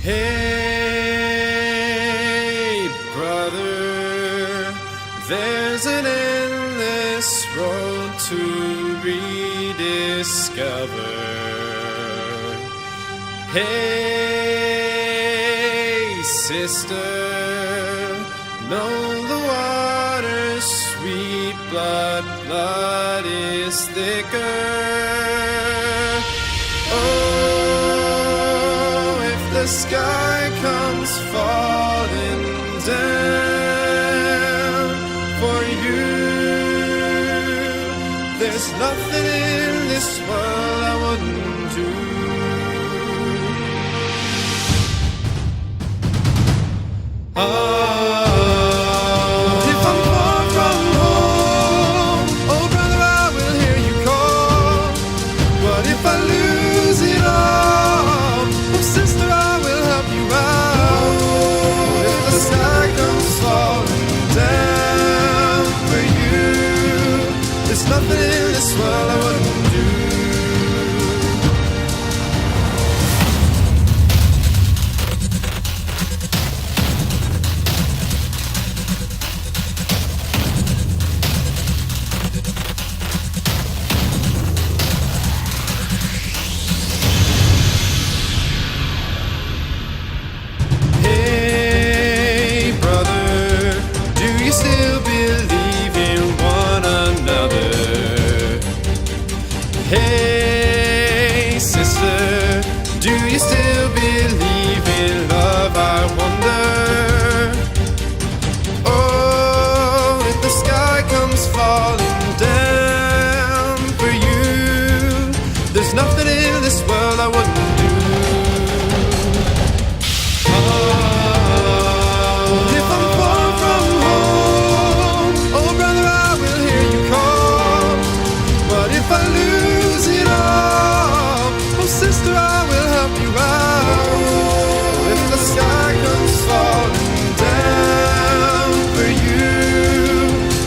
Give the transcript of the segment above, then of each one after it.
Hey, brother, there's an endless road to rediscover. Hey, sister, know the water's sweet, blood is thicker. The sky comes falling down for you. There's nothing in this world I wouldn't do. If I'm far from home, oh brother, I will hear you call. What if I lose it all? Oh sister, I will help you out. If the sky comes falling down for you, there's nothing in this world I wouldn't do. Still believe in one another. Hey sister, do you still believe in love, I wonder? Oh, if the sky comes falling down for you, there's nothing in this world I wouldn't do. If I lose it all, oh sister, I will help you out. If the sky comes falling down for you,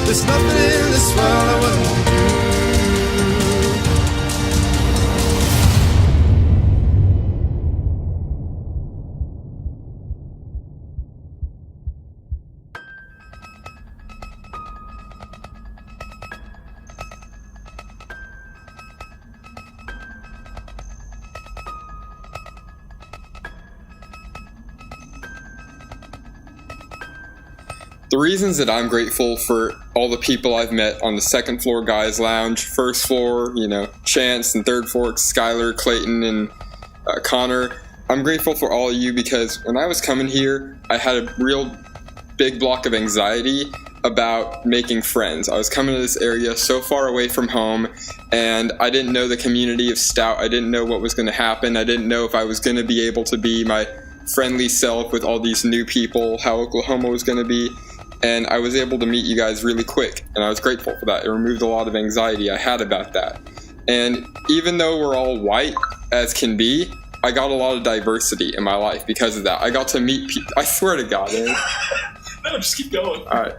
there's nothing in this world I wouldn't do. The reasons that I'm grateful for all the people I've met on the second floor guys lounge, first floor, Chance, and third floor, Skylar, Clayton, and Connor. I'm grateful for all of you because when I was coming here, I had a real big block of anxiety about making friends. I was coming to this area so far away from home, and I didn't know the community of Stout. I didn't know what was going to happen. I didn't know if I was going to be able to be my friendly self with all these new people, how Oklahoma was going to be. And I was able to meet you guys really quick, and I was grateful for that. It removed a lot of anxiety I had about that. And even though we're all white as can be, I got a lot of diversity in my life because of that. I got to meet people. I swear to God, man. No, just keep going. All right.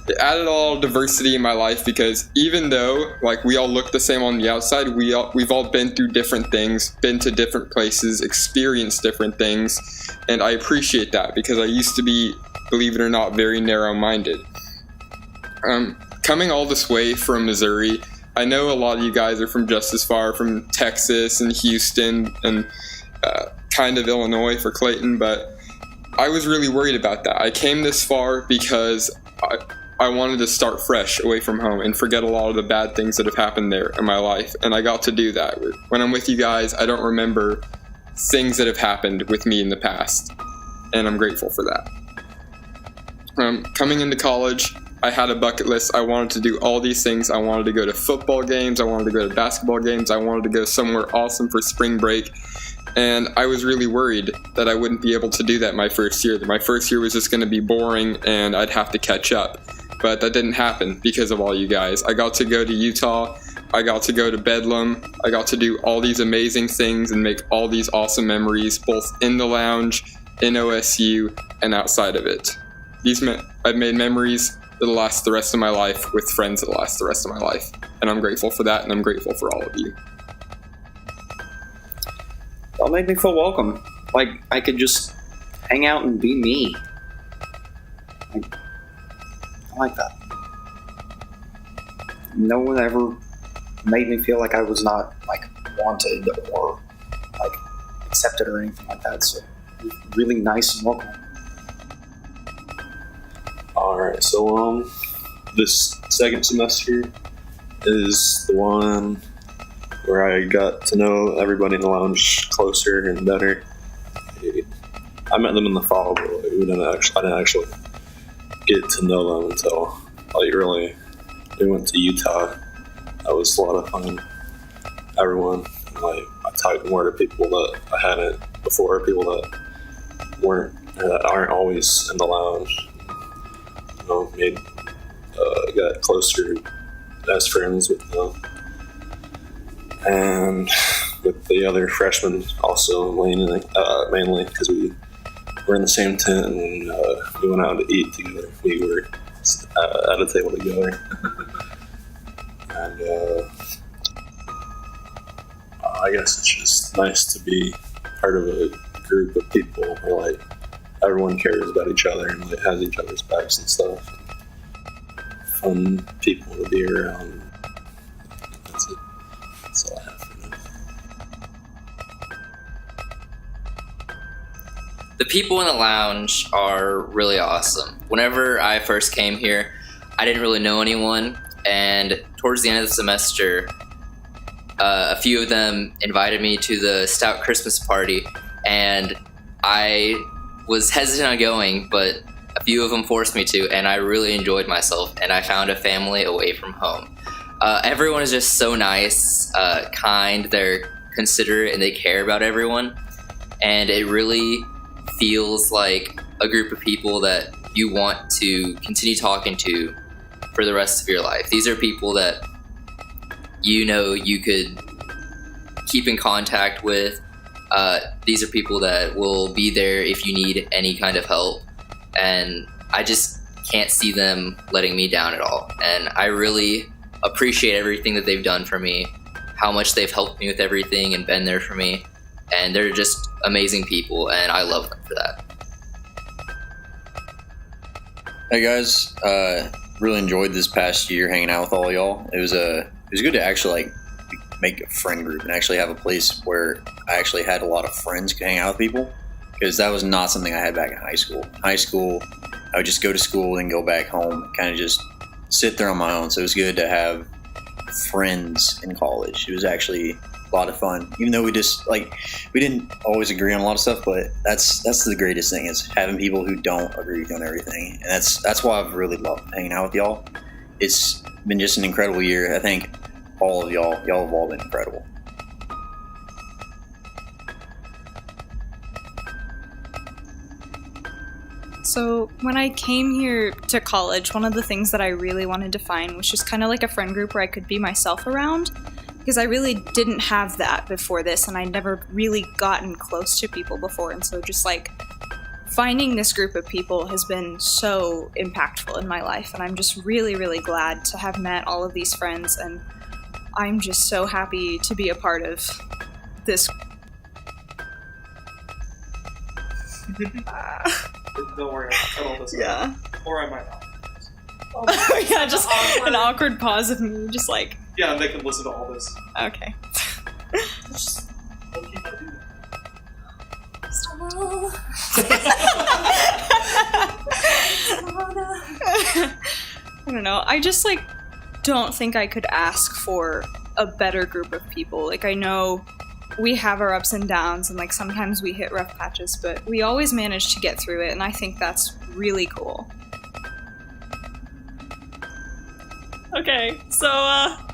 It added a lot of diversity in my life because even though we all look the same on the outside, we've all been through different things, been to different places, experienced different things, and I appreciate that because I used to be, believe it or not, very narrow-minded. Coming all this way from Missouri, I know a lot of you guys are from just as far, from Texas and Houston and kind of Illinois for Clayton, but I was really worried about that. I came this far because I wanted to start fresh away from home and forget a lot of the bad things that have happened there in my life, and I got to do that. When I'm with you guys, I don't remember things that have happened with me in the past, and I'm grateful for that. Coming into college, I had a bucket list. I wanted to do all these things. I wanted to go to football games. I wanted to go to basketball games. I wanted to go somewhere awesome for spring break. And I was really worried that I wouldn't be able to do that my first year. That my first year was just going to be boring and I'd have to catch up. But that didn't happen because of all you guys. I got to go to Utah. I got to go to Bedlam. I got to do all these amazing things and make all these awesome memories, both in the lounge, in OSU, and outside of it. I've made memories that'll last the rest of my life with friends that'll last the rest of my life. And I'm grateful for that, and I'm grateful for all of you. Y'all make me feel welcome. Like I could just hang out and be me. I like that. No one ever made me feel like I was not like wanted or like accepted or anything like that. So it was really nice and welcoming. Alright, so this second semester is the one where I got to know everybody in the lounge closer and better. I met them in the fall, but I didn't actually get to know them until we went to Utah. That was a lot of fun. Everyone, I talked more to people that I hadn't before, people that aren't always in the lounge. Got closer as friends with them, and with the other freshmen also, mainly because we were in the same tent and we went out to eat together. We were at a table together, and I guess it's just nice to be part of a group of people where everyone cares about each other and has each other's backs and stuff. Fun people to be around. That's it. That's all I have for now. The people in the lounge are really awesome. Whenever I first came here, I didn't really know anyone, and towards the end of the semester, a few of them invited me to the Stout Christmas party, and I was hesitant on going, but a few of them forced me to, and I really enjoyed myself, and I found a family away from home. Everyone is just so nice, kind, they're considerate, and they care about everyone, and it really feels like a group of people that you want to continue talking to for the rest of your life. These are people that you could keep in contact with. These are people that will be there if you need any kind of help, and I just can't see them letting me down at all. And I really appreciate everything that they've done for me, how much they've helped me with everything and been there for me, and they're just amazing people, and I love them for that. Hey guys, really enjoyed this past year hanging out with all y'all. It was good to actually make a friend group and actually have a place where I actually had a lot of friends to hang out with people, because that was not something I had back in high school. High school, I would just go to school and go back home, kind of just sit there on my own. So it was good to have friends in college. It was actually a lot of fun, even though we didn't always agree on a lot of stuff, but that's the greatest thing, is having people who don't agree with you on everything. And that's why I've really loved hanging out with y'all. It's been just an incredible year. I think all of y'all have all been incredible. So when I came here to college, one of the things that I really wanted to find was just kind of like a friend group where I could be myself around, because I really didn't have that before this, and I'd never really gotten close to people before. And so just finding this group of people has been so impactful in my life, and I'm just really, really glad to have met all of these friends, and I'm just so happy to be a part of this. Don't worry, I'll cut all this Yeah. out. Or I might not. Yeah, just an awkward pause of me, just Yeah, they can listen to all this. okay. Don't keep doing I don't know. I just don't think I could ask for a better group of people. I know we have our ups and downs, and sometimes we hit rough patches, but we always manage to get through it, and I think that's really cool. Okay, so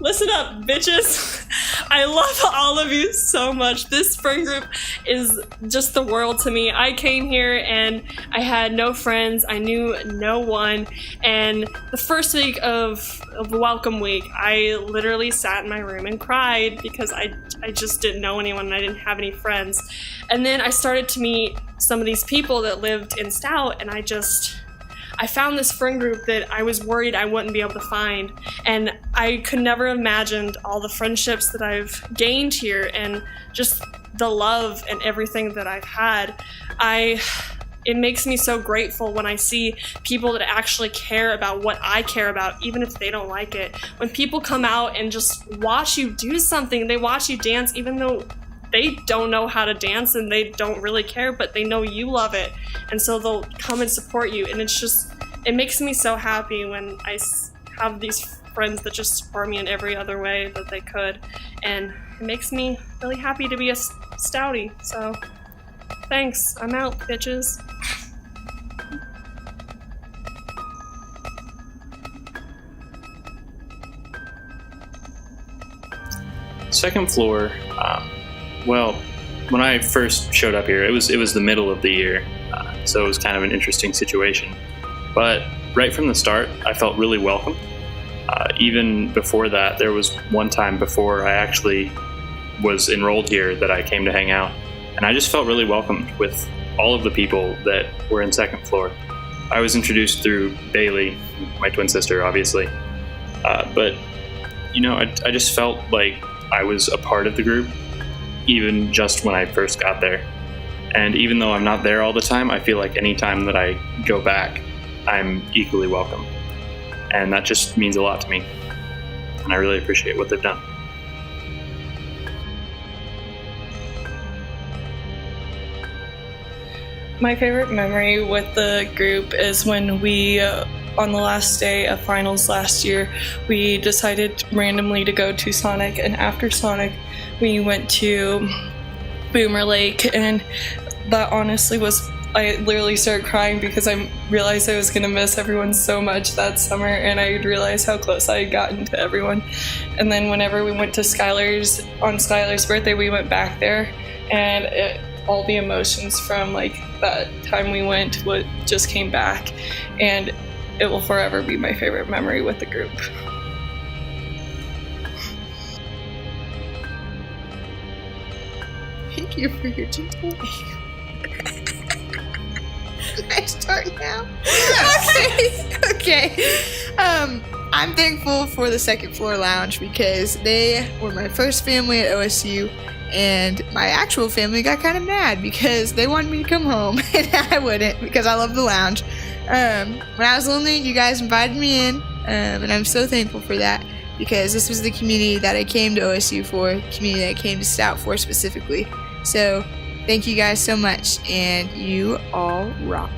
listen up, bitches. I love all of you so much. This friend group is just the world to me. I came here and I had no friends. I knew no one. And the first week of welcome week, I literally sat in my room and cried because I just didn't know anyone and I didn't have any friends. And then I started to meet some of these people that lived in Stout, and I found this friend group that I was worried I wouldn't be able to find, and I could never have imagined all the friendships that I've gained here and just the love and everything that I've had. it makes me so grateful when I see people that actually care about what I care about, even if they don't like it. When people come out and just watch you do something, they watch you dance, even though they don't know how to dance and they don't really care, but they know you love it. And so they'll come and support you. And it makes me so happy when I have these friends that just support me in every other way that they could. And it makes me really happy to be a stoutie. So thanks. I'm out, bitches. Second floor. Well, when I first showed up here, it was the middle of the year, so it was kind of an interesting situation. But right from the start, I felt really welcome. Even before that, there was one time before I actually was enrolled here that I came to hang out, and I just felt really welcomed with all of the people that were in second floor. I was introduced through Bailey, my twin sister, obviously, but you know, I just felt like I was a part of the group, even just when I first got there. And even though I'm not there all the time, I feel like any time that I go back, I'm equally welcome. And that just means a lot to me. And I really appreciate what they've done. My favorite memory with the group is when we, on the last day of finals last year, we decided randomly to go to Sonic, and after Sonic, we went to Boomer Lake, and that honestly was, I literally started crying because I realized I was going to miss everyone so much that summer, and I realized how close I had gotten to everyone. And then whenever we went to Skylar's, on Skylar's birthday, we went back there, and all the emotions from like that time we went just came back, and it will forever be my favorite memory with the group. Thank you for your gentle. Can I start now? Okay. I'm thankful for the second floor lounge because they were my first family at OSU, and my actual family got kind of mad because they wanted me to come home and I wouldn't because I love the lounge. When I was lonely, you guys invited me in, and I'm so thankful for that because this was the community that I came to OSU for, the community that I came to Stout for specifically. So thank you guys so much, and you all rock.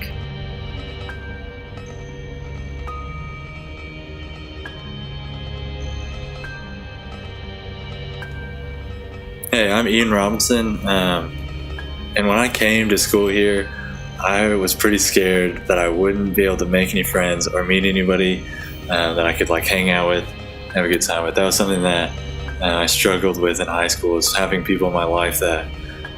Hey, I'm Ian Robinson, and when I came to school here, I was pretty scared that I wouldn't be able to make any friends or meet anybody that I could like hang out with, have a good time with. That was something that I struggled with in high school, is having people in my life that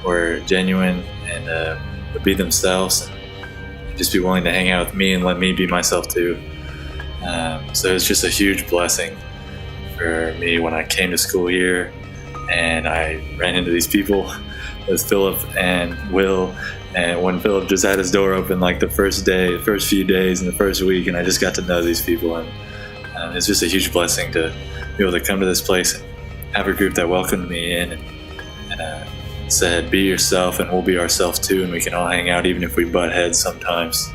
were genuine and would be themselves and just be willing to hang out with me and let me be myself too. So it's just a huge blessing for me when I came to school here and I ran into these people with Philip and Will. And when Philip just had his door open like the first few days in the first week, and I just got to know these people, and it's just a huge blessing to be able to come to this place and have a group that welcomed me in and said, be yourself and we'll be ourselves too, and we can all hang out even if we butt heads sometimes.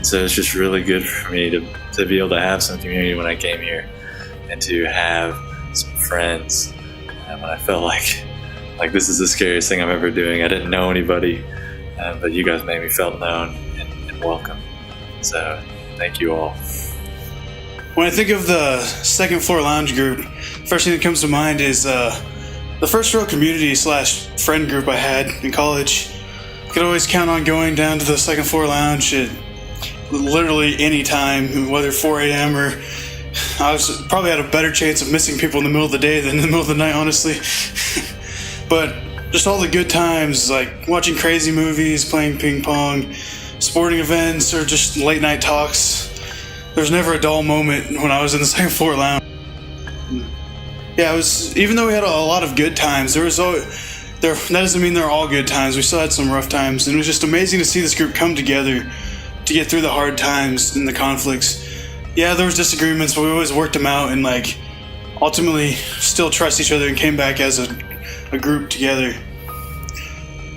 So it's just really good for me to be able to have some community when I came here and to have some friends when I felt like this is the scariest thing I'm ever doing. I didn't know anybody, but you guys made me feel known and welcome. So thank you all. When I think of the second floor lounge group, first thing that comes to mind is the first real community / friend group I had in college. I could always count on going down to the second floor lounge at literally any time, whether 4 a.m. or I was probably had a better chance of missing people in the middle of the day than in the middle of the night, honestly. But just all the good times, like watching crazy movies, playing ping pong, sporting events, or just late night talks. There's never a dull moment when I was in the second floor lounge. Yeah, it was, even though we had a lot of good times, that doesn't mean they're all good times. We still had some rough times, and it was just amazing to see this group come together to get through the hard times and the conflicts. Yeah, there was disagreements, but we always worked them out and like ultimately still trust each other and came back as a group together.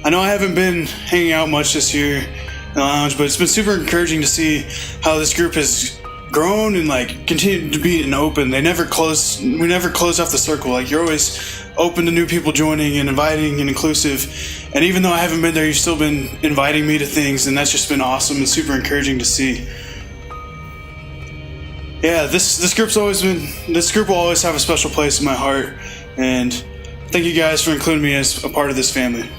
I know I haven't been hanging out much this year in the lounge, but it's been super encouraging to see how this group has grown and like continued to be an open. We never close off the circle. Like, you're always open to new people joining and inviting and inclusive. And even though I haven't been there, you've still been inviting me to things, and that's just been awesome and super encouraging to see. Yeah, this group will always have a special place in my heart, and thank you guys for including me as a part of this family.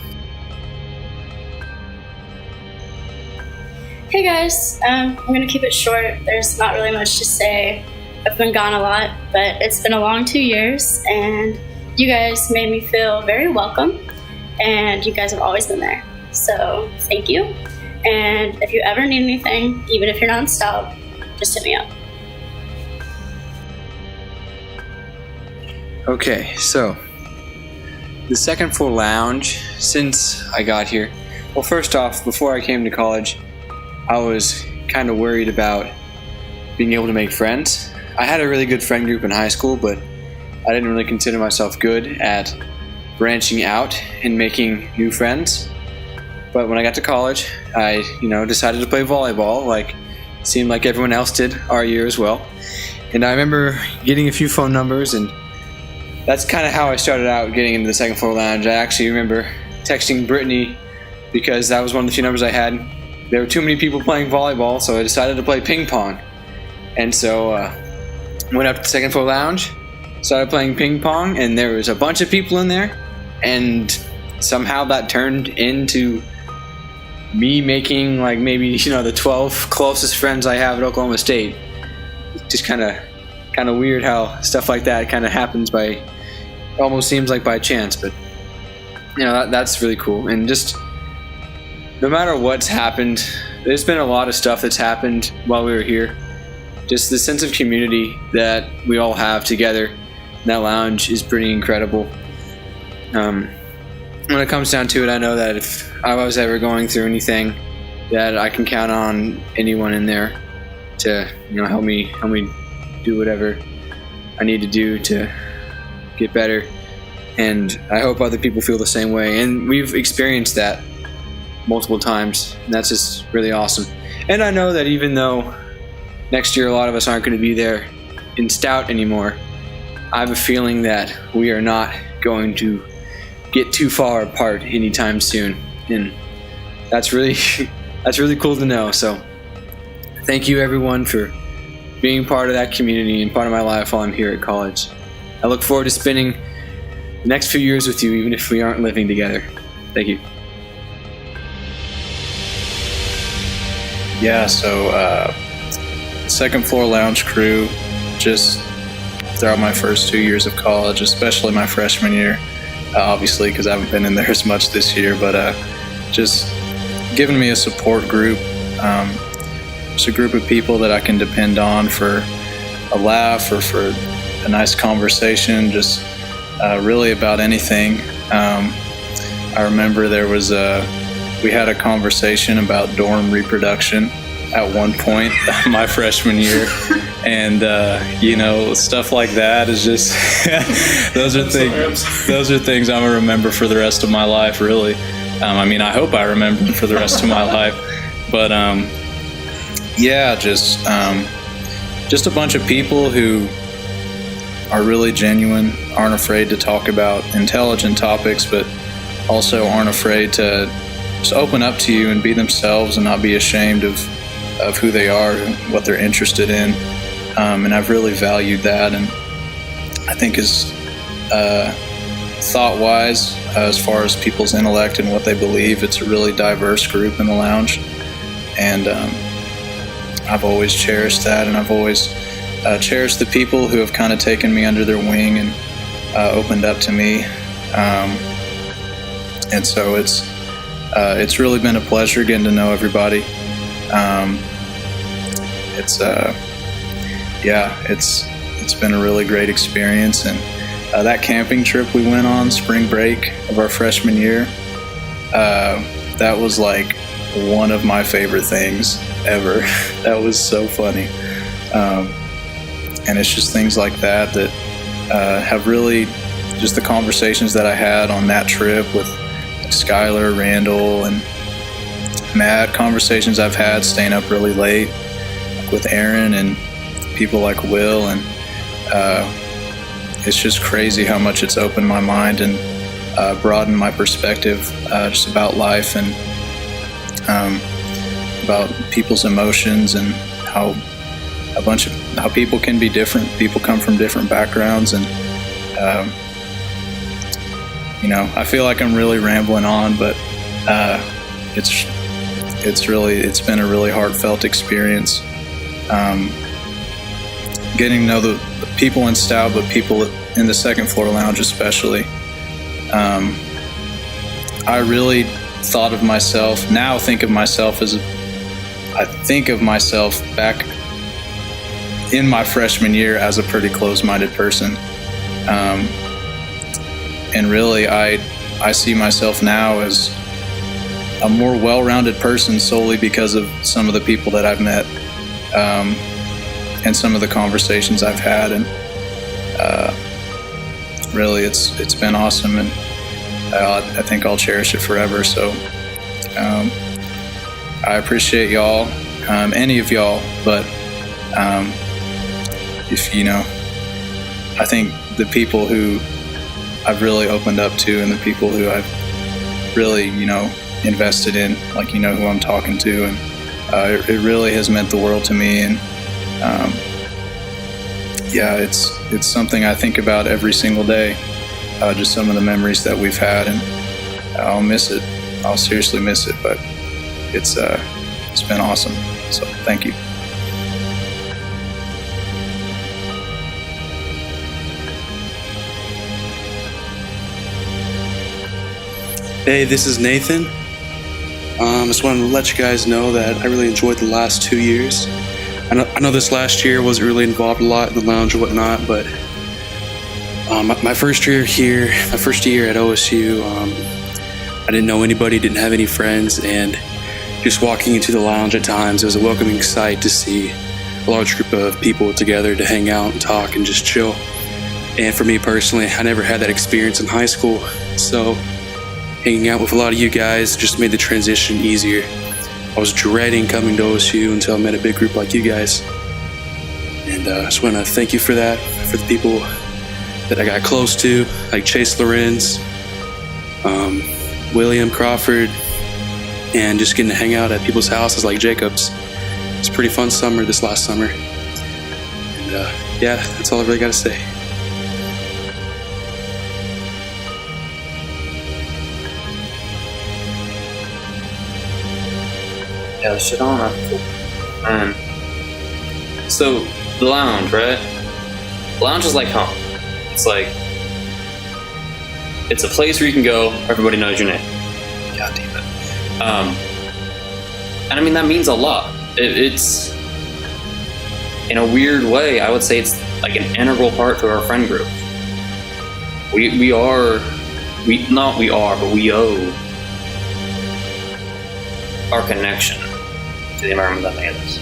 Hey guys, I'm going to keep it short. There's not really much to say. I've been gone a lot, but it's been a long 2 years, and you guys made me feel very welcome, and you guys have always been there. So thank you. And if you ever need anything, even if you're not in Stout, just hit me up. Okay, so the second floor lounge, since I got here, well, first off, before I came to college, I was kind of worried about being able to make friends. I had a really good friend group in high school, but I didn't really consider myself good at branching out and making new friends. But when I got to college, I, decided to play volleyball, like seemed like everyone else did our year as well. And I remember getting a few phone numbers, and that's kind of how I started out getting into the second floor lounge. I actually remember texting Brittany because that was one of the few numbers I had. There were too many people playing volleyball, so I decided to play ping pong. And so went up to the second floor lounge, started playing ping pong, and there was a bunch of people in there, and somehow that turned into me making like maybe the 12 closest friends I have at Oklahoma State. Just kind of weird how stuff like that kind of happens by, almost seems like by chance, but that's really cool. And just no matter what's happened, there's been a lot of stuff that's happened while we were here. Just the sense of community that we all have together in that lounge is pretty incredible. When it comes down to it, I know that if I was ever going through anything, that I can count on anyone in there to help me do whatever I need to do to get better. And I hope other people feel the same way. And we've experienced that multiple times, and that's just really awesome. And I know that even though next year a lot of us aren't going to be there in Stout anymore, I have a feeling that we are not going to get too far apart anytime soon, and that's really cool to know. So thank you everyone for being part of that community and part of my life while I'm here at college. I look forward to spending the next few years with you, even if we aren't living together. Thank you. Yeah, so second floor lounge crew, just throughout my first 2 years of college, especially my freshman year, obviously because I haven't been in there as much this year, but just giving me a support group. It's a group of people that I can depend on for a laugh or for a nice conversation, just really about anything. I remember we had a conversation about dorm reproduction at one point my freshman year, and stuff like that is just those are things I'm gonna remember for the rest of my life, really. I hope I remember for the rest of my life, but just a bunch of people who are really genuine, aren't afraid to talk about intelligent topics, but also aren't afraid to just open up to you and be themselves and not be ashamed of who they are and what they're interested in. And I've really valued that, and I think is thought-wise, as far as people's intellect and what they believe, it's a really diverse group in the lounge. And I've always cherished that, and I've always cherished the people who have kind of taken me under their wing and opened up to me. And so it's really been a pleasure getting to know everybody. It's been a really great experience, and that camping trip we went on spring break of our freshman year, that was like one of my favorite things ever. That was so funny. And it's just things like that have really, just the conversations that I had on that trip with Skylar, Randall, and mad conversations I've had staying up really late with Aaron and people like Will, and it's just crazy how much it's opened my mind and broadened my perspective just about life and about people's emotions and how people can be different. People come from different backgrounds, and I feel like I'm really rambling on, but it's been a really heartfelt experience. Getting to know the people in Stout, but people in the second floor lounge especially. I really thought of myself, I think of myself back in my freshman year as a pretty close-minded person. And really, I see myself now as a more well-rounded person solely because of some of the people that I've met and some of the conversations I've had. And really, it's been awesome, and I think I'll cherish it forever. So I appreciate y'all, any of y'all, but I think the people who I've really opened up to and the people who I've really, invested in, like, who I'm talking to, and it really has meant the world to me. And it's something I think about every single day, just some of the memories that we've had, and I'll miss it. I'll seriously miss it, but it's been awesome. So thank you. Hey, this is Nathan. Just wanted to let you guys know that I really enjoyed the last 2 years. I know this last year wasn't really involved a lot in the lounge or whatnot, but my first year here, my first year at OSU, I didn't know anybody, didn't have any friends, and just walking into the lounge at times, it was a welcoming sight to see a large group of people together to hang out and talk and just chill. And for me personally, I never had that experience in high school, so hanging out with a lot of you guys just made the transition easier. I was dreading coming to OSU until I met a big group like you guys. And I just want to thank you for that, for the people that I got close to, like Chase Lorenz, William Crawford, and just getting to hang out at people's houses like Jacob's. It's a pretty fun summer this last summer. And that's all I really got to say. Yeah, shit on that. So, the lounge, right? The lounge is like home. It's like, it's a place where you can go, everybody knows your name. God damn it. And I mean, that means a lot. It's, in a weird way, I would say it's like an integral part to our friend group. We owe our connection to the environment that made us.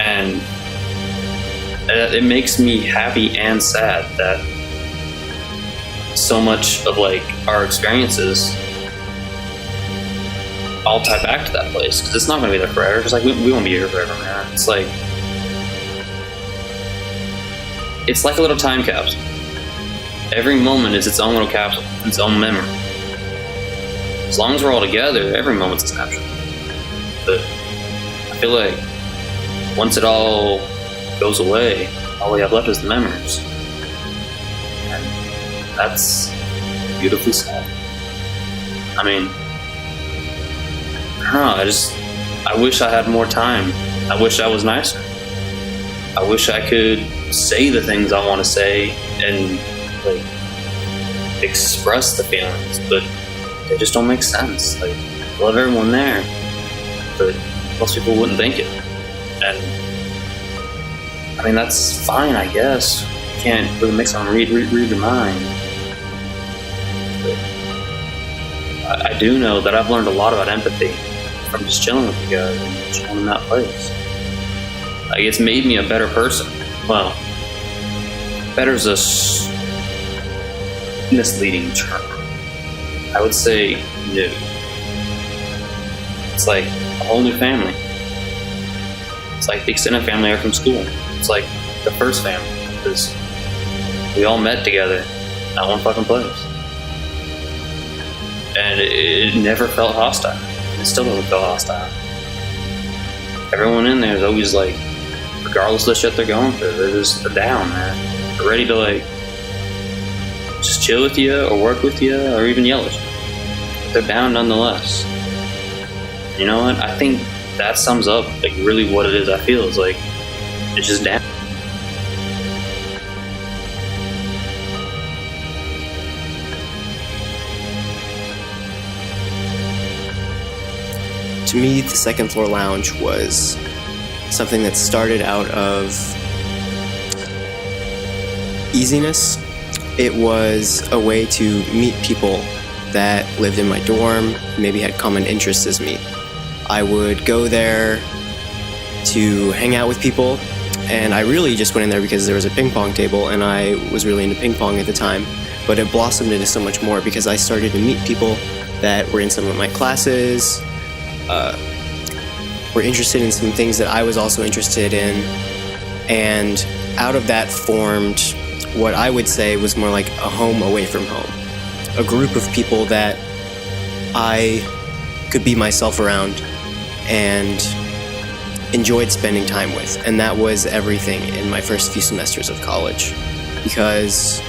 And it makes me happy and sad that so much of like our experiences all tie back to that place, because it's not going to be there forever. It's like we won't be here forever, man. It's like a little time capsule. Every moment is its own little capsule, its own memory. As long as we're all together, every moment's a snapshot. But I feel like once it all goes away, all we have left is the memories. And that's beautifully sad. I mean, I don't know, I wish I had more time. I wish I was nicer. I wish I could say the things I want to say and like express the feelings, but they just don't make sense. Like, I love everyone there, but most people wouldn't think it. And I mean, that's fine, I guess. You can't really make someone read your mind. But I do know that I've learned a lot about empathy from just chilling with you guys and chilling in that place. Like, it's made me a better person. Well, better's a misleading term. I would say no. It's like a whole new family. It's like the extended family are from school. It's like the first family, because we all met together at one fucking place. And it never felt hostile. It still doesn't feel hostile. Everyone in there is always like, regardless of the shit they're going through, they're down, man. They're ready to like just chill with you or work with you or even yell at you. They're down nonetheless. You know what? I think that sums up like really what it is. I feel is like it's just down. To me, the second floor lounge was something that started out of easiness. It was a way to meet people that lived in my dorm, maybe had common interests as me. I would go there to hang out with people, and I really just went in there because there was a ping pong table, and I was really into ping pong at the time. But it blossomed into so much more because I started to meet people that were in some of my classes, were interested in some things that I was also interested in, and out of that formed what I would say was more like a home away from home. A group of people that I could be myself around and enjoyed spending time with. And that was everything in my first few semesters of college. Because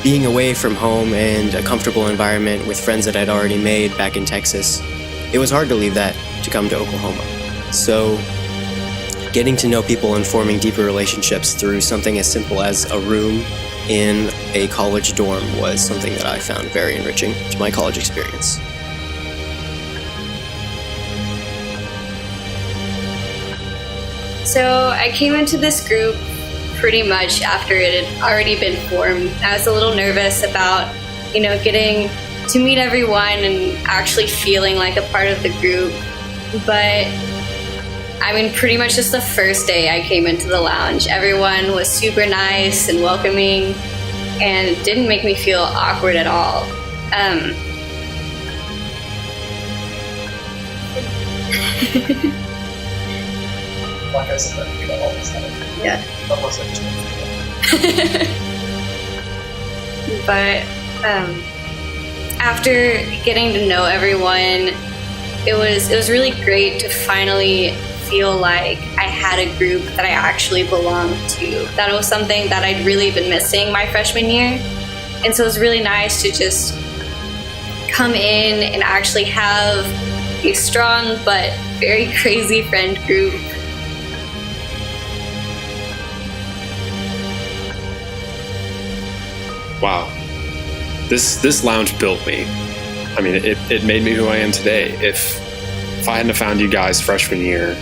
being away from home and a comfortable environment with friends that I'd already made back in Texas, it was hard to leave that to come to Oklahoma. So getting to know people and forming deeper relationships through something as simple as a room in a college dorm was something that I found very enriching to my college experience. So I came into this group pretty much after it had already been formed. I was a little nervous about, getting to meet everyone and actually feeling like a part of the group. But pretty much just the first day I came into the lounge, everyone was super nice and welcoming and it didn't make me feel awkward at all. Like I said, I think I always had it. Yeah. Almost like But after getting to know everyone, it was really great to finally feel like I had a group that I actually belonged to. That was something that I'd really been missing my freshman year. And so it was really nice to just come in and actually have a strong but very crazy friend group. Wow. This lounge built me. I mean, it made me who I am today. If I hadn't have found you guys freshman year,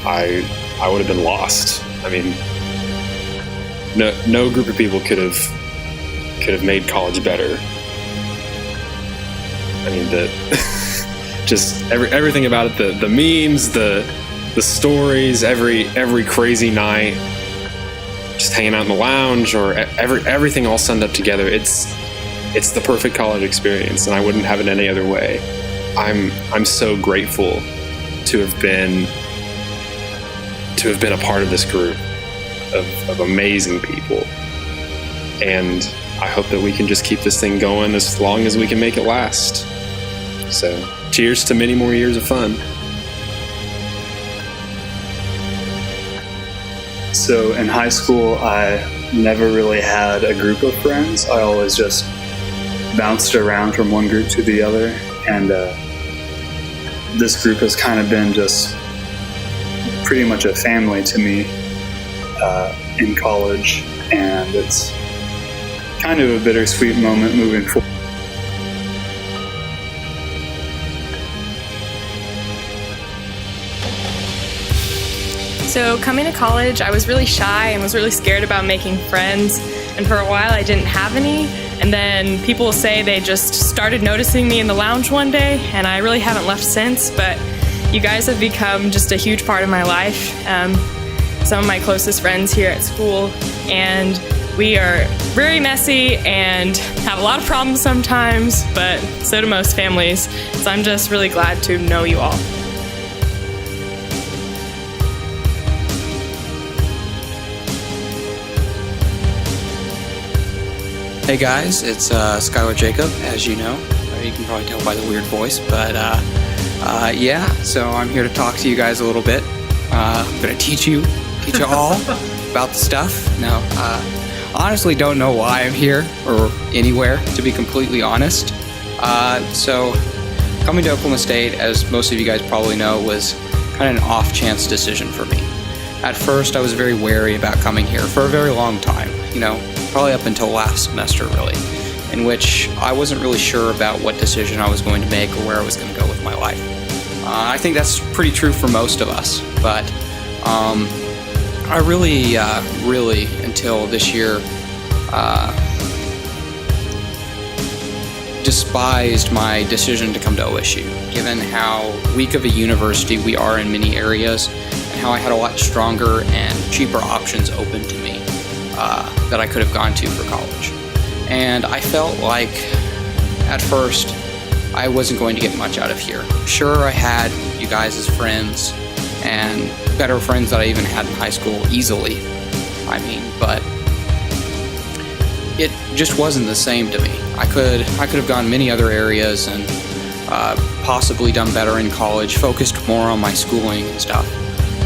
I would have been lost. I mean, no group of people could have made college better. I mean, just everything about it, the memes, the stories, every crazy night, just hanging out in the lounge, or everything all summed up together. It's the perfect college experience, and I wouldn't have it any other way. I'm so grateful to have been a part of this group of amazing people, and I hope that we can just keep this thing going as long as we can make it last. So, cheers to many more years of fun. So in high school, I never really had a group of friends. I always just bounced around from one group to the other, and this group has kind of been just pretty much a family to me in college, and it's kind of a bittersweet moment moving forward. So coming to college, I was really shy and was really scared about making friends, and for a while I didn't have any, and then people say they just started noticing me in the lounge one day, and I really haven't left since, but you guys have become just a huge part of my life. Some of my closest friends here at school, and We are very messy and have a lot of problems sometimes, but so do most families. So I'm just really glad to know you all. Hey guys, it's Skylar Jacob, as you know. You can probably tell by the weird voice, but yeah, so I'm here to talk to you guys a little bit. I'm gonna teach you all about the stuff. Now, honestly don't know why I'm here or anywhere, to be completely honest. So coming to Oklahoma State, as most of you guys probably know, was kind of an off-chance decision for me. At first, I was very wary about coming here for a very long time, probably up until last semester, really, in which I wasn't really sure about what decision I was going to make or where I was going to go with my life. I think that's pretty true for most of us, but I really, until this year, despised my decision to come to OSU, given how weak of a university we are in many areas, and how I had a lot stronger and cheaper options open to me that I could have gone to for college. And I felt like, at first, I wasn't going to get much out of here. Sure, I had you guys as friends, and better friends that I even had in high school easily, but it just wasn't the same to me. I could have gone many other areas and possibly done better in college, focused more on my schooling and stuff.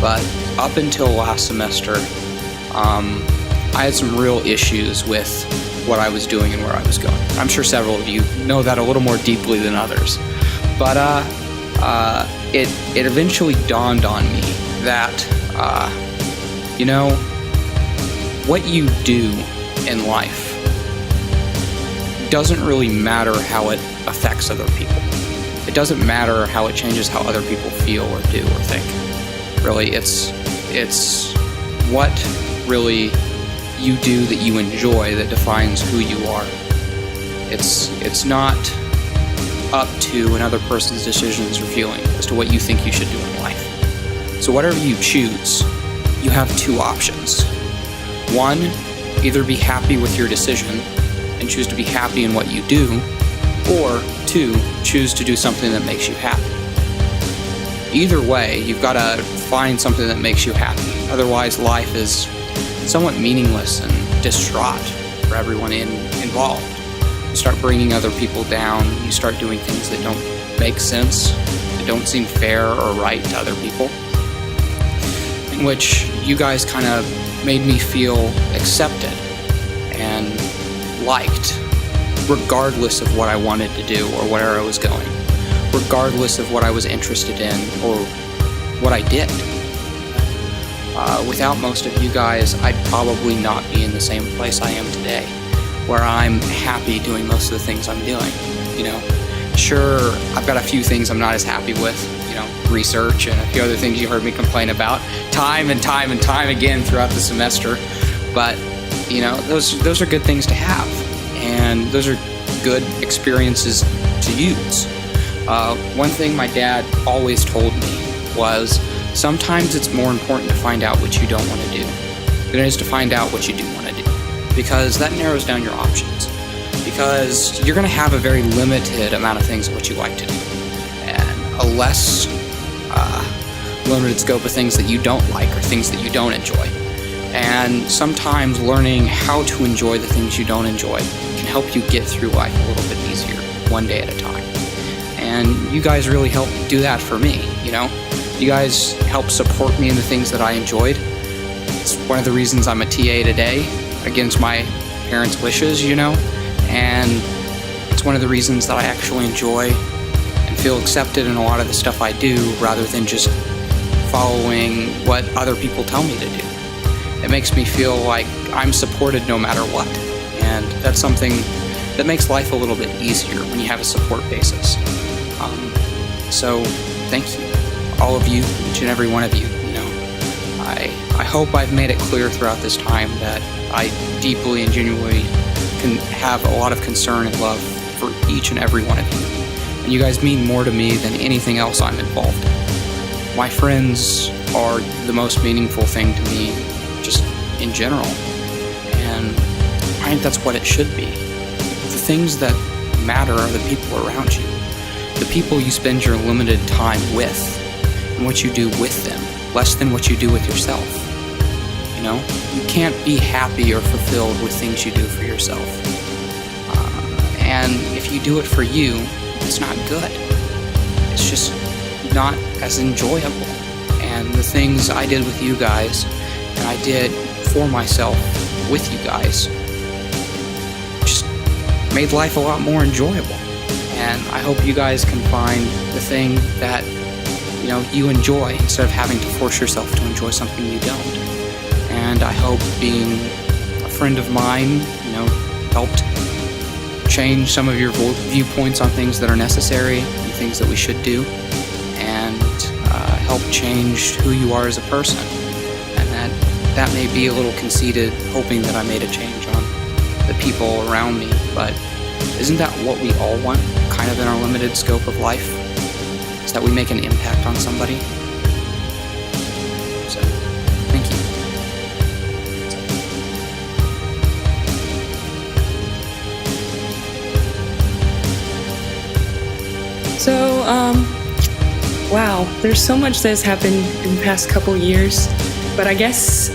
But up until last semester, I had some real issues with what I was doing and where I was going. I'm sure several of you know that a little more deeply than others. But it eventually dawned on me that, what you do in life doesn't really matter how it affects other people. It doesn't matter how it changes how other people feel or do or think. Really, it's what really you do that you enjoy that defines who you are. It's not up to another person's decisions or feelings as to what you think you should do in life. So whatever you choose, you have two options. One, either be happy with your decision and choose to be happy in what you do, or two, choose to do something that makes you happy. Either way, you've got to find something that makes you happy. Otherwise, life is somewhat meaningless and distraught for everyone involved. You start bringing other people down, you start doing things that don't make sense, that don't seem fair or right to other people, in which you guys kind of made me feel accepted and liked, regardless of what I wanted to do or where I was going, regardless of what I was interested in or what I did. Without most of you guys, I'd probably not be in the same place I am today, where I'm happy doing most of the things I'm doing. Sure, I've got a few things I'm not as happy with, research and a few other things you heard me complain about time and time and time again throughout the semester. But, those are good things to have, and those are good experiences to use. One thing my dad always told me was, sometimes it's more important to find out what you don't want to do than it is to find out what you do want to do, because that narrows down your options. Because you're going to have a very limited amount of things of what you like to do, and a less limited scope of things that you don't like or things that you don't enjoy. And sometimes learning how to enjoy the things you don't enjoy can help you get through life a little bit easier, one day at a time. And you guys really helped do that for me, You guys helped support me in the things that I enjoyed. It's one of the reasons I'm a TA today, against my parents' wishes, and it's one of the reasons that I actually enjoy and feel accepted in a lot of the stuff I do, rather than just following what other people tell me to do. It makes me feel like I'm supported no matter what, and that's something that makes life a little bit easier when you have a support basis. So thank you, all of you, each and every one of you. I hope I've made it clear throughout this time that I deeply and genuinely can have a lot of concern and love for each and every one of you. And you guys mean more to me than anything else I'm involved in. My friends are the most meaningful thing to me, just in general. And think that's what it should be. The things that matter are the people around you, the people you spend your limited time with, and what you do with them, less than what you do with yourself. You know, you can't be happy or fulfilled with things you do for yourself. And if you do it for you, it's not good. It's just not as enjoyable. And the things I did with you guys, and I did for myself with you guys, just made life a lot more enjoyable. And I hope you guys can find the thing that, you know, you enjoy instead of having to force yourself to enjoy something you don't. And I hope being a friend of mine, you know, helped change some of your viewpoints on things that are necessary and things that we should do, and help change who you are as a person. And that may be a little conceited, hoping that I made a change on the people around me, but isn't that what we all want, kind of in our limited scope of life? Is that we make an impact on somebody? So, thank you. So, wow, there's so much that's happened in the past couple years, but I guess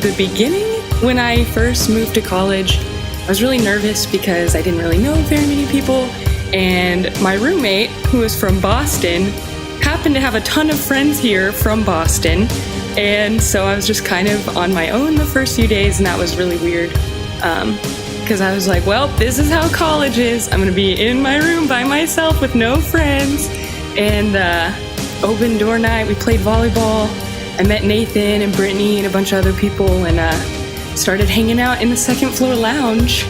the beginning, when I first moved to college, I was really nervous because I didn't really know very many people, and my roommate, who was from Boston, happened to have a ton of friends here from Boston, and so I was just kind of on my own the first few days, and that was really weird. Because I was like, well, this is how college is. I'm going to be in my room by myself with no friends. And open door night, we played volleyball. I met Nathan and Brittany and a bunch of other people, and started hanging out in the second floor lounge.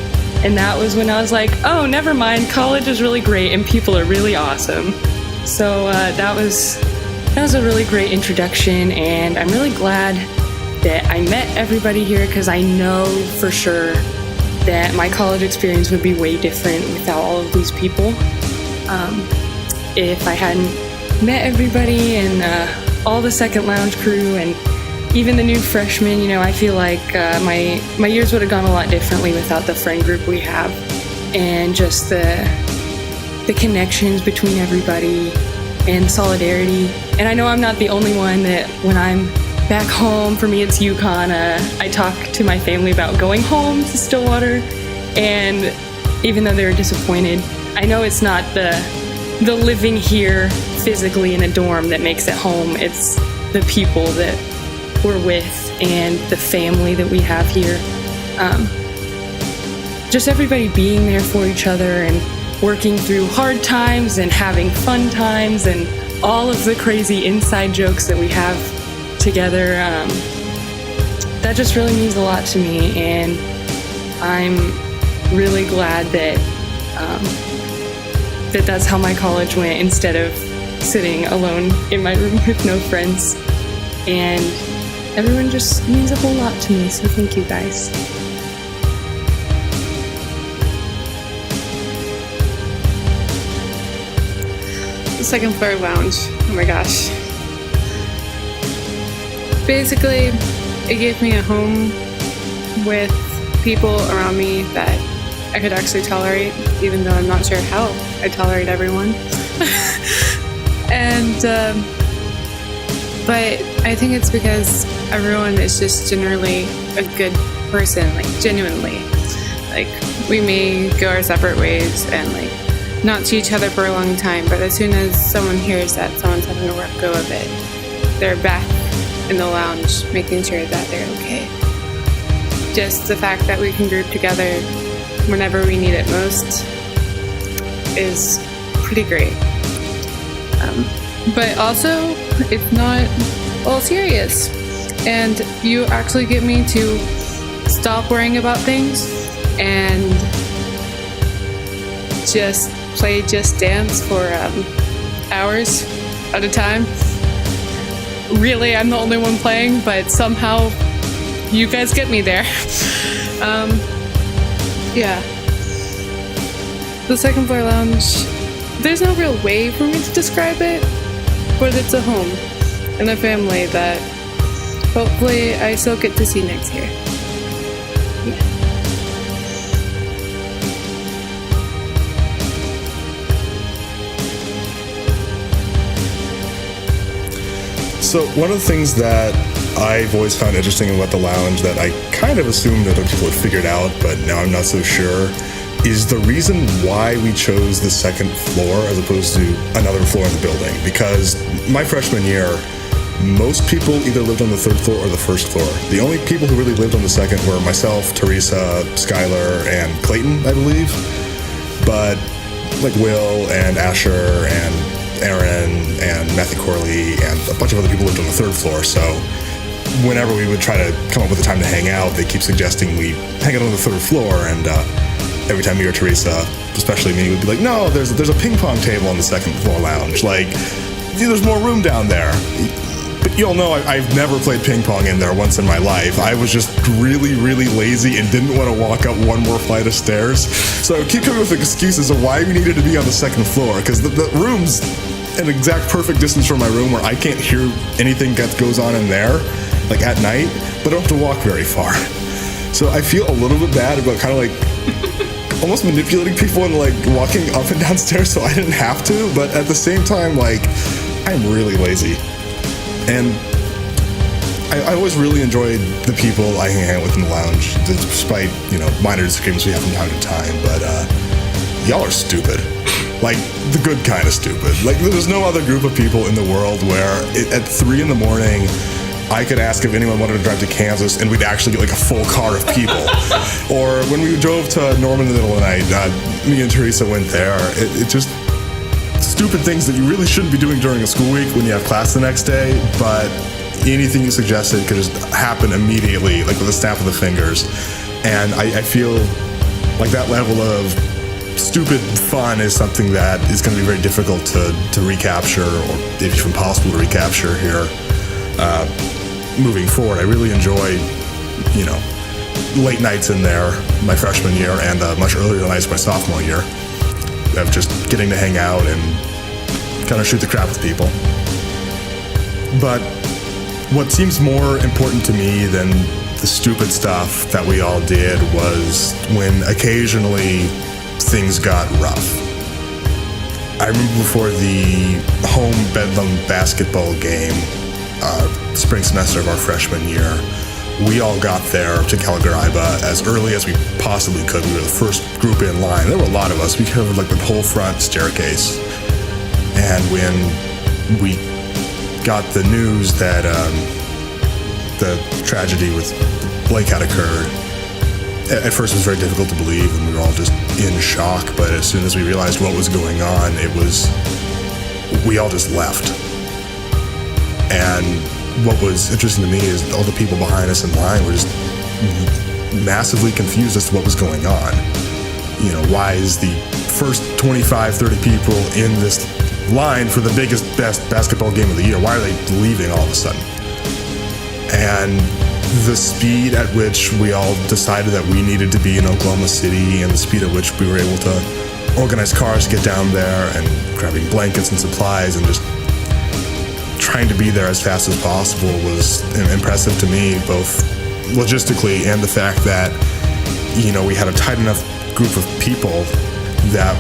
And that was when I was like, oh, never mind, college is really great and people are really awesome. So that was a really great introduction, and I'm really glad that I met everybody here, because I know for sure that my college experience would be way different without all of these people. If I hadn't met everybody and all the second lounge crew and even the new freshmen, you know, I feel like my years would have gone a lot differently without the friend group we have, and just the connections between everybody and solidarity. And I know I'm not the only one that when I'm back home, for me it's UConn, I talk to my family about going home to Stillwater, and even though they were disappointed, I know it's not the living here physically in a dorm that makes it home. It's the people that we're with and the family that we have here. Just everybody being there for each other and working through hard times and having fun times and all of the crazy inside jokes that we have together. That just really means a lot to me, and I'm really glad that that's how my college went, instead of sitting alone in my room with no friends. And everyone just means a whole lot to me, so thank you guys. The second floor lounge, oh my gosh. Basically, it gave me a home with people around me that I could actually tolerate, even though I'm not sure how I tolerate everyone. But I think it's because everyone is just generally a good person, like genuinely. Like, we may go our separate ways and like not see each other for a long time, but as soon as someone hears that someone's having a rough go of it, they're back in the lounge making sure that they're okay. Just the fact that we can group together whenever we need it most is pretty great. But also, it's not all serious. And you actually get me to stop worrying about things and just play Just Dance for hours at a time. Really, I'm the only one playing, but somehow you guys get me there. Yeah. The second floor lounge, there's no real way for me to describe it, but it's a home and a family that hopefully I still get to see next year. Yeah. So one of the things that I've always found interesting about the lounge that I kind of assumed that other people had figured out, but now I'm not so sure, is the reason why we chose the second floor as opposed to another floor in the building. Because my freshman year, most people either lived on the third floor or the first floor. The only people who really lived on the second were myself, Teresa, Skylar, and Clayton, I believe. But like Will and Asher and Aaron and Matthew Corley and a bunch of other people lived on the third floor. So whenever we would try to come up with a time to hang out, they keep suggesting we hang out on the third floor. And every time me or Teresa, especially me, would be like, no, there's a ping pong table on the second floor lounge. Like, there's more room down there. But you'll know I've never played ping pong in there once in my life. I was just really, really lazy and didn't want to walk up one more flight of stairs. So I would keep coming with excuses of why we needed to be on the second floor, because the room's an exact perfect distance from my room where I can't hear anything that goes on in there, like at night, but I don't have to walk very far. So I feel a little bit bad about kind of like almost manipulating people and like walking up and down stairs so I didn't have to, but at the same time, like, I'm really lazy. And I always really enjoyed the people I hang out with in the lounge, despite, minor disagreements we have from time to time, but y'all are stupid. Like, the good kind of stupid. Like, there's no other group of people in the world where at 3 in the morning, I could ask if anyone wanted to drive to Kansas and we'd actually get like a full car of people. Or when we drove to Norman in the middle of the night, me and Teresa went there. It just, stupid things that you really shouldn't be doing during a school week when you have class the next day, but anything you suggested could just happen immediately, like with a snap of the fingers. And I feel like that level of stupid fun is something that is going to be very difficult to recapture, or if even possible to recapture here moving forward. I really enjoy, late nights in there my freshman year and much earlier nights my sophomore year of just getting to hang out and kind of shoot the crap with people. But what seems more important to me than the stupid stuff that we all did was when occasionally things got rough. I remember before the home Bedlam basketball game, spring semester of our freshman year, we all got there to Caligariba as early as we possibly could. We were the first group in line. There were a lot of us. We covered like the whole front staircase. And when we got the news that the tragedy with Blake had occurred, at first it was very difficult to believe, and we were all just in shock. But as soon as we realized what was going on, we all just left. And what was interesting to me is all the people behind us in line were just massively confused as to what was going on. Why is the first 25, 30 people in this line for the biggest, best basketball game of the year, why are they leaving all of a sudden? And the speed at which we all decided that we needed to be in Oklahoma City and the speed at which we were able to organize cars to get down there and grabbing blankets and supplies and just trying to be there as fast as possible was impressive to me, both logistically and the fact that, we had a tight enough group of people that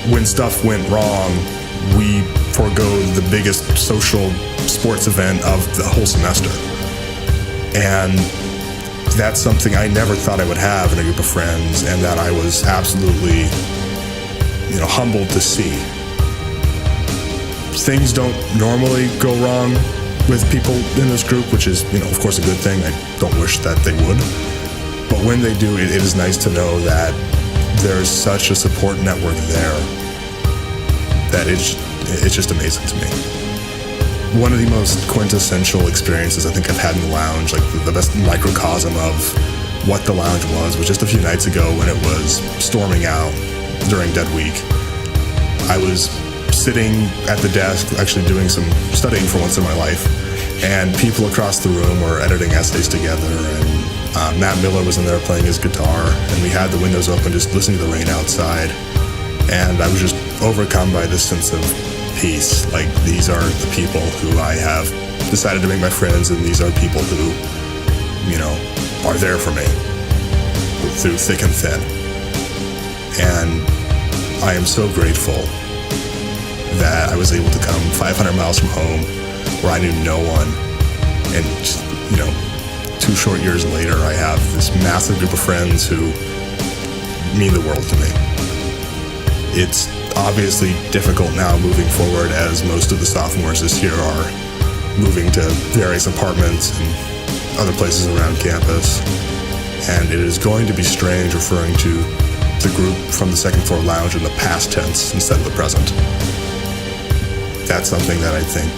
when stuff went wrong, we forego the biggest social sports event of the whole semester. And that's something I never thought I would have in a group of friends, and that I was absolutely, humbled to see. Things don't normally go wrong with people in this group, which is, of course a good thing. I don't wish that they would. But when they do, it is nice to know that there's such a support network there that it's just amazing to me. One of the most quintessential experiences I think I've had in the lounge, like the best microcosm of what the lounge was just a few nights ago when it was storming out during Dead Week. I was sitting at the desk, actually doing some studying for once in my life, and people across the room were editing essays together, and Matt Miller was in there playing his guitar, and we had the windows open just listening to the rain outside, and I was just overcome by this sense of peace. Like, these are the people who I have decided to make my friends, and these are people who, are there for me through thick and thin. And I am so grateful that I was able to come 500 miles from home where I knew no one. And just, 2 short years later, I have this massive group of friends who mean the world to me. It's obviously difficult now moving forward, as most of the sophomores this year are moving to various apartments and other places around campus. And it is going to be strange referring to the group from the second floor lounge in the past tense instead of the present. That's something that I think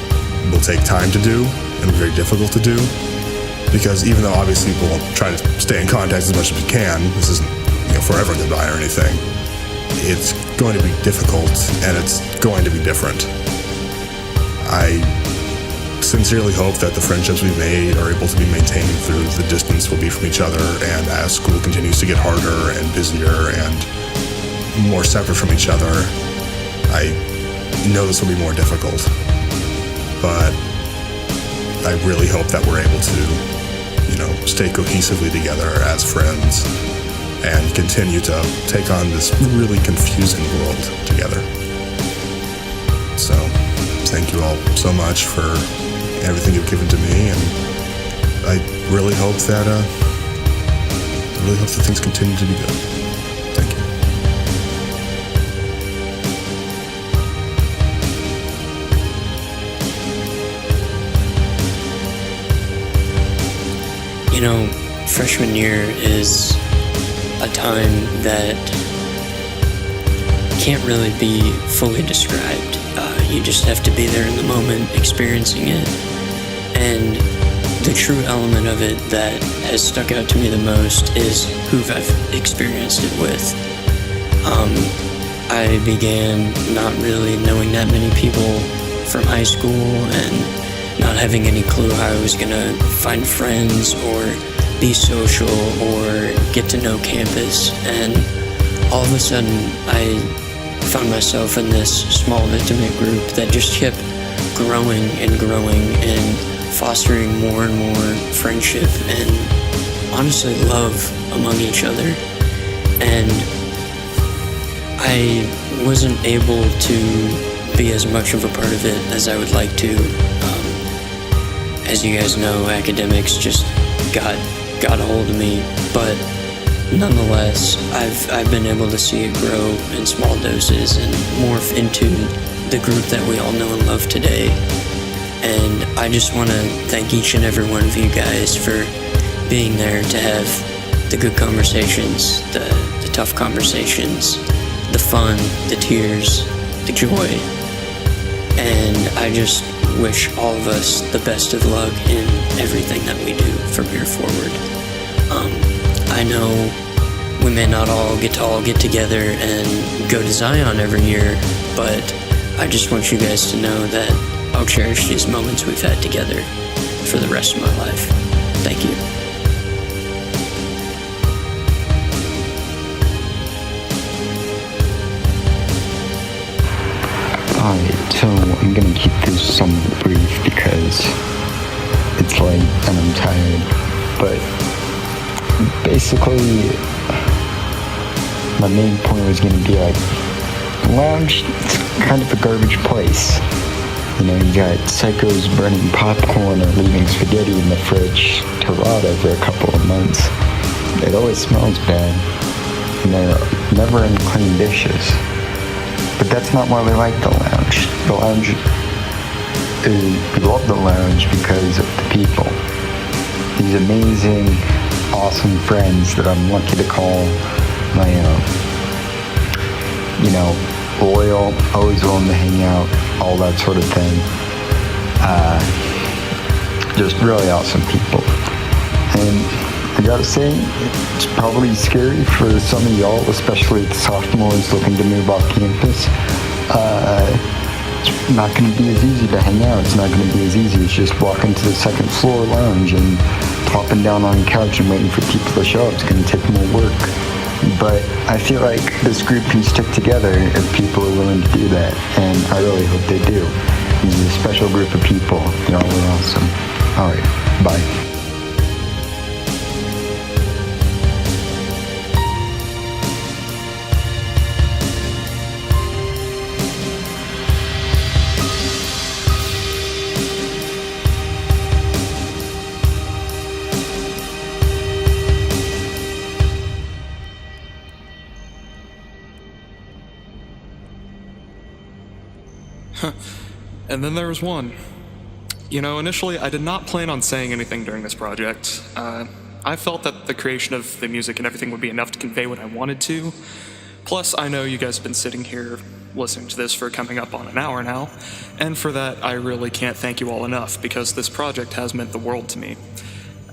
will take time to do and be very difficult to do, because even though obviously we'll try to stay in contact as much as we can, this isn't forever goodbye or anything, it's going to be difficult and it's going to be different. I sincerely hope that the friendships we've made are able to be maintained through the distance we'll be from each other, and as school continues to get harder and busier and more separate from each other, I know this will be more difficult. But I really hope that we're able to, stay cohesively together as friends and continue to take on this really confusing world together. So, thank you all so much for everything you've given to me, and I really hope that things continue to be good. Thank you. Freshman year is a time that can't really be fully described. You just have to be there in the moment, experiencing it. And the true element of it that has stuck out to me the most is who I've experienced it with. I began not really knowing that many people from high school and not having any clue how I was going to find friends or be social or get to know campus. And all of a sudden, I found myself in this small, intimate group that just kept growing and growing and fostering more and more friendship and honestly love among each other. And I wasn't able to be as much of a part of it as I would like to. As you guys know, academics just got a hold of me, but nonetheless, I've been able to see it grow in small doses and morph into the group that we all know and love today. And I just want to thank each and every one of you guys for being there to have the good conversations, the tough conversations, the fun, the tears, the joy. And I just wish all of us the best of luck in everything that we do from here forward. I know we may not all get together and go to Zion every year, but I just want you guys to know that I'll cherish these moments we've had together for the rest of my life. Thank you. Alright, so I'm gonna keep this somewhat brief because it's late and I'm tired, but basically my main point was gonna be like, lounge, it's kind of a garbage place. You got psychos burning popcorn or leaving spaghetti in the fridge to rot over a couple of months. It always smells bad, and they're never in clean dishes. But that's not why we like the lounge. The lounge we love the lounge because of the people. These amazing, awesome friends that I'm lucky to call my own. Loyal, always willing to hang out, all that sort of thing. Just really awesome people. And I gotta say, it's probably scary for some of y'all, especially the sophomores looking to move off campus. It's not gonna be as easy to hang out. It's not gonna be as easy as just walking to the second floor lounge and plopping down on the couch and waiting for people to show up. It's gonna take more work. But I feel like this group can stick together if people are willing to do that, and I really hope they do. This is a special group of people. Y'all are awesome. Alright, bye. And then there was one. You know, initially I did not plan on saying anything during this project. I felt that the creation of the music and everything would be enough to convey what I wanted to. Plus, I know you guys have been sitting here listening to this for coming up on an hour now, and for that I really can't thank you all enough, because this project has meant the world to me.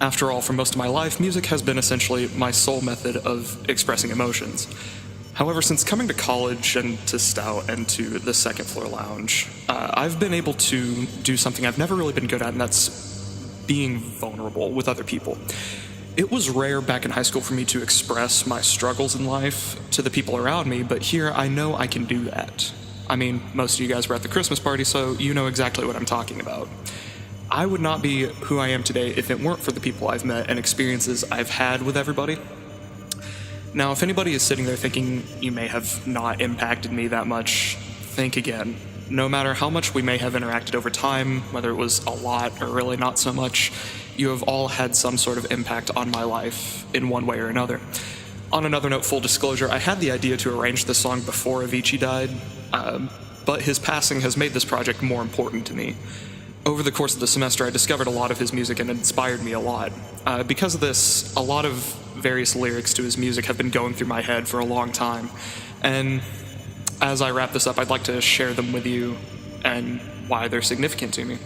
After all, for most of my life, music has been essentially my sole method of expressing emotions. However, since coming to college and to Stout and to the Second Floor Lounge, I've been able to do something I've never really been good at, and that's being vulnerable with other people. It was rare back in high school for me to express my struggles in life to the people around me, but here I know I can do that. I mean, most of you guys were at the Christmas party, so you know exactly what I'm talking about. I would not be who I am today if it weren't for the people I've met and experiences I've had with everybody. Now, if anybody is sitting there thinking you may have not impacted me that much, think again. No matter how much we may have interacted over time, whether it was a lot or really not so much, you have all had some sort of impact on my life in one way or another. On another note, full disclosure, I had the idea to arrange this song before Avicii died, but his passing has made this project more important to me. Over the course of the semester, I discovered a lot of his music and it inspired me a lot. Because of this, a lot of various lyrics to his music have been going through my head for a long time, and as I wrap this up, I'd like to share them with you and why they're significant to me.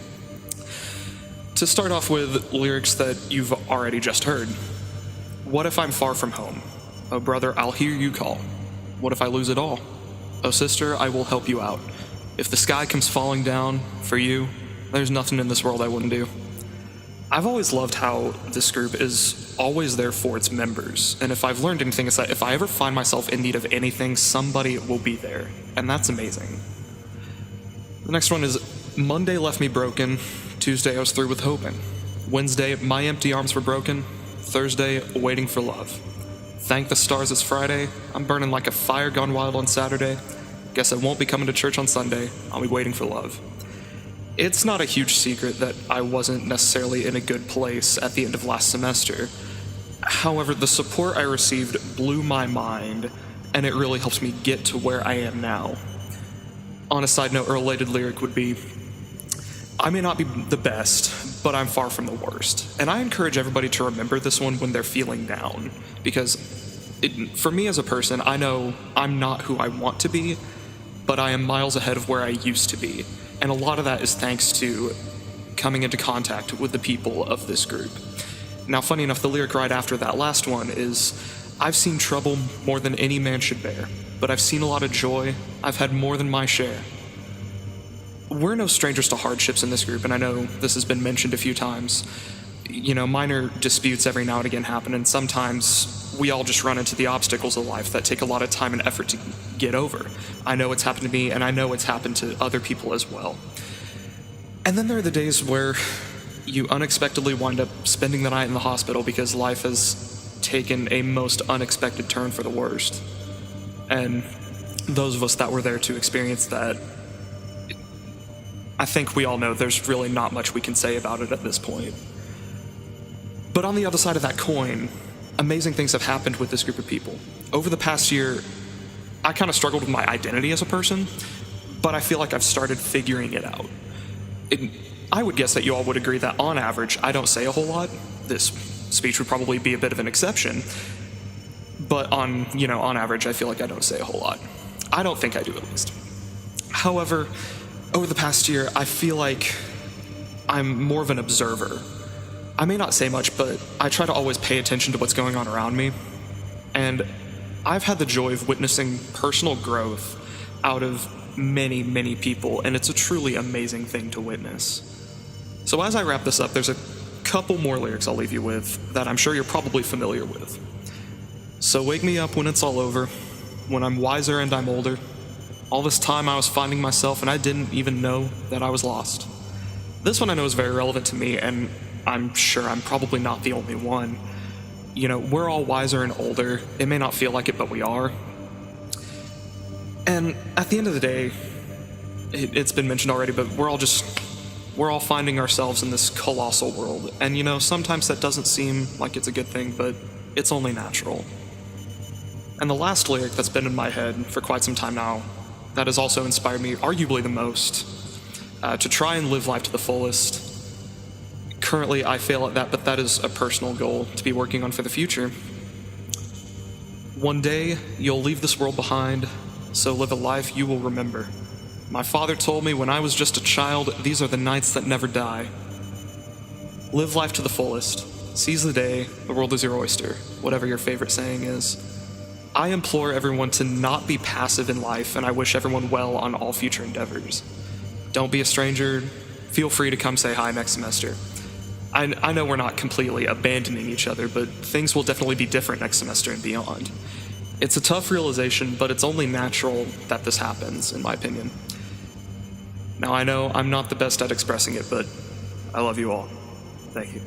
To start off with lyrics that you've already just heard. What if I'm far from home? Oh brother, I'll hear you call. What if I lose it all? Oh sister, I will help you out. If the sky comes falling down for you, there's nothing in this world I wouldn't do. I've always loved how this group is always there for its members, and if I've learned anything, it's that if I ever find myself in need of anything, somebody will be there, and that's amazing. The next one is, Monday left me broken, Tuesday I was through with hoping, Wednesday my empty arms were broken, Thursday waiting for love. Thank the stars it's Friday, I'm burning like a fire gone wild on Saturday, guess I won't be coming to church on Sunday, I'll be waiting for love. It's not a huge secret that I wasn't necessarily in a good place at the end of last semester. However, the support I received blew my mind, and it really helps me get to where I am now. On a side note, a related lyric would be, I may not be the best, but I'm far from the worst. And I encourage everybody to remember this one when they're feeling down, because for me as a person, I know I'm not who I want to be, but I am miles ahead of where I used to be. And a lot of that is thanks to coming into contact with the people of this group. Now, funny enough, the lyric right after that last one is, I've seen trouble more than any man should bear, but I've seen a lot of joy, I've had more than my share. We're no strangers to hardships in this group, and I know this has been mentioned a few times. You know, minor disputes every now and again happen, and sometimes we all just run into the obstacles of life that take a lot of time and effort to get over. I know it's happened to me, and I know it's happened to other people as well. And then there are the days where you unexpectedly wind up spending the night in the hospital because life has taken a most unexpected turn for the worst. And those of us that were there to experience that, I think we all know there's really not much we can say about it at this point. But on the other side of that coin, amazing things have happened with this group of people. Over the past year, I kind of struggled with my identity as a person, but I feel like I've started figuring it out. I would guess that you all would agree that on average, I don't say a whole lot. This speech would probably be a bit of an exception, but on average, I feel like I don't say a whole lot. I don't think I do, at least. However, over the past year, I feel like I'm more of an observer. I may not say much, but I try to always pay attention to what's going on around me. And I've had the joy of witnessing personal growth out of many, many people, and it's a truly amazing thing to witness. So as I wrap this up, there's a couple more lyrics I'll leave you with that I'm sure you're probably familiar with. So wake me up when it's all over, when I'm wiser and I'm older. All this time I was finding myself and I didn't even know that I was lost. This one I know is very relevant to me, and I'm sure I'm probably not the only one. You know, we're all wiser and older. It may not feel like it, but we are. And at the end of the day, it's been mentioned already, but we're all finding ourselves in this colossal world. And you know, sometimes that doesn't seem like it's a good thing, but it's only natural. And the last lyric that's been in my head for quite some time now that has also inspired me arguably the most to try and live life to the fullest. Currently, I fail at that, but that is a personal goal to be working on for the future. One day, you'll leave this world behind, so live a life you will remember. My father told me when I was just a child, these are the nights that never die. Live life to the fullest. Seize the day. The world is your oyster, whatever your favorite saying is. I implore everyone to not be passive in life, and I wish everyone well on all future endeavors. Don't be a stranger. Feel free to come say hi next semester. I know we're not completely abandoning each other, but things will definitely be different next semester and beyond. It's a tough realization, but it's only natural that this happens, in my opinion. Now, I know I'm not the best at expressing it, but I love you all. Thank you.